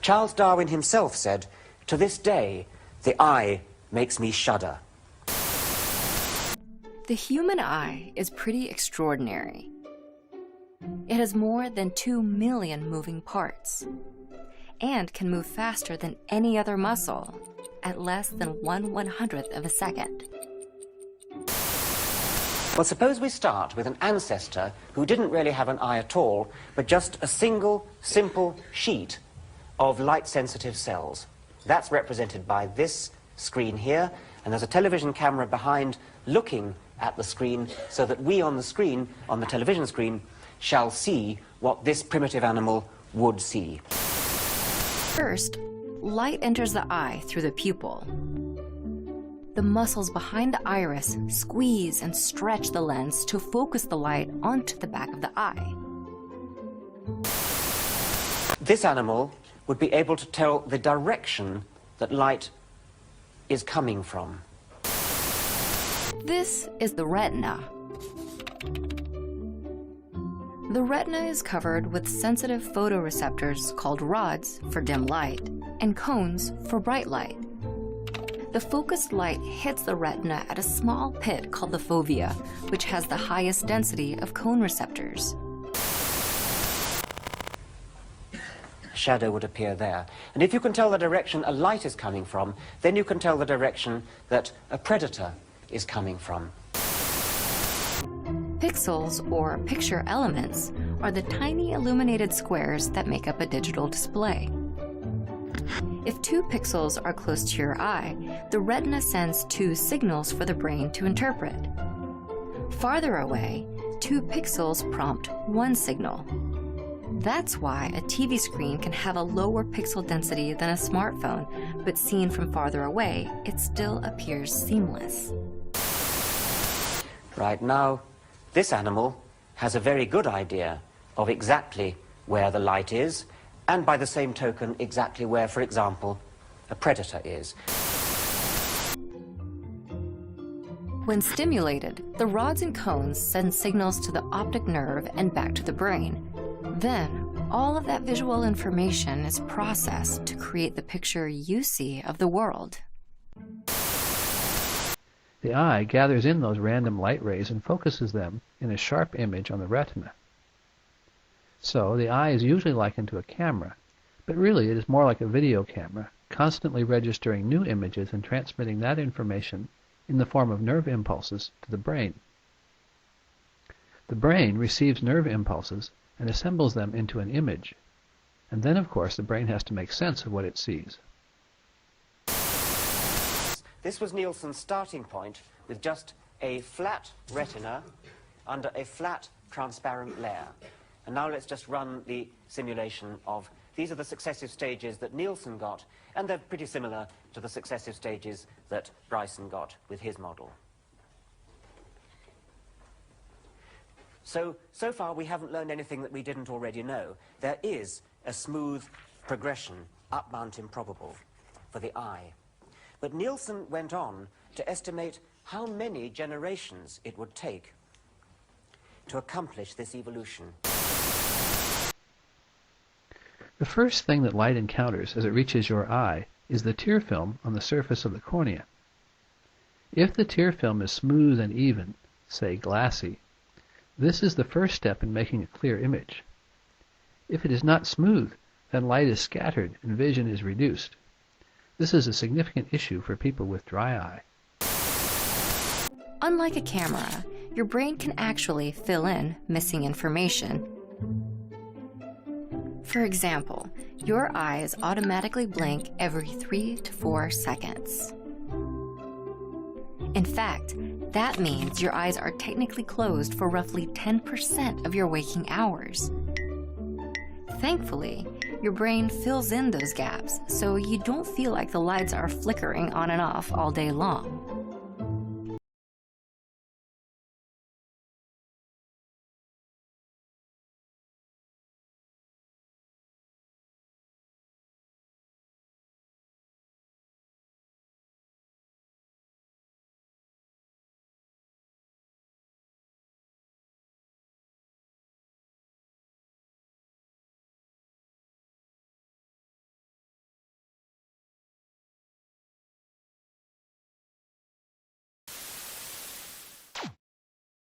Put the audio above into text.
Charles Darwin himself said, "To this day, the eye makes me shudder." The human eye is pretty extraordinary. It has more than 2 million moving parts and can move faster than any other muscle at less than 1/100th of a second. Well, suppose we start with an ancestor who didn't really have an eye at all, but just a single, simple sheet of light-sensitive cells. That's represented by this screen here, and there's a television camera behind looking at the screen so that we on the screen, on the television screen, shall see what this primitive animal would see. First, light enters the eye through the pupil. The muscles behind the iris squeeze and stretch the lens to focus the light onto the back of the eye. This animal would be able to tell the direction that light is coming from. This is the retina. The retina is covered with sensitive photoreceptors called rods for dim light and cones for bright light. The focused light hits the retina at a small pit called the fovea, which has the highest density of cone receptors. A shadow would appear there. And if you can tell the direction a light is coming from, then you can tell the direction that a predator is coming from. Pixels, or picture elements, are the tiny illuminated squares that make up a digital display. If 2 pixels are close to your eye, the retina sends 2 signals for the brain to interpret. Farther away, 2 pixels prompt 1 signal. That's why a TV screen can have a lower pixel density than a smartphone, but seen from farther away, it still appears seamless. Right now, this animal has a very good idea of exactly where the light is, and by the same token, exactly where, for example, a predator is. When stimulated, the rods and cones send signals to the optic nerve and back to the brain. Then, all of that visual information is processed to create the picture you see of the world. The eye gathers in those random light rays and focuses them in a sharp image on the retina. So the eye is usually likened to a camera, but really it is more like a video camera, constantly registering new images and transmitting that information in the form of nerve impulses to the brain. The brain receives nerve impulses and assembles them into an image, and then of course the brain has to make sense of what it sees. This was Nielsen's starting point with just a flat retina under a flat transparent layer. And now let's just run the simulation of, these are the successive stages that Nielsen got, and they're pretty similar to the successive stages that Bryson got with his model. So far we haven't learned anything that we didn't already know. There is a smooth progression, up-mount improbable, for the eye. But Nielsen went on to estimate how many generations it would take to accomplish this evolution. The first thing that light encounters as it reaches your eye is the tear film on the surface of the cornea. If the tear film is smooth and even, say glassy, this is the first step in making a clear image. If it is not smooth, then light is scattered and vision is reduced. This is a significant issue for people with dry eye. Unlike a camera, your brain can actually fill in missing information. For example, your eyes automatically blink every 3 to 4 seconds. In fact, that means your eyes are technically closed for roughly 10% of your waking hours. Thankfully, your brain fills in those gaps, so you don't feel like the lights are flickering on and off all day long.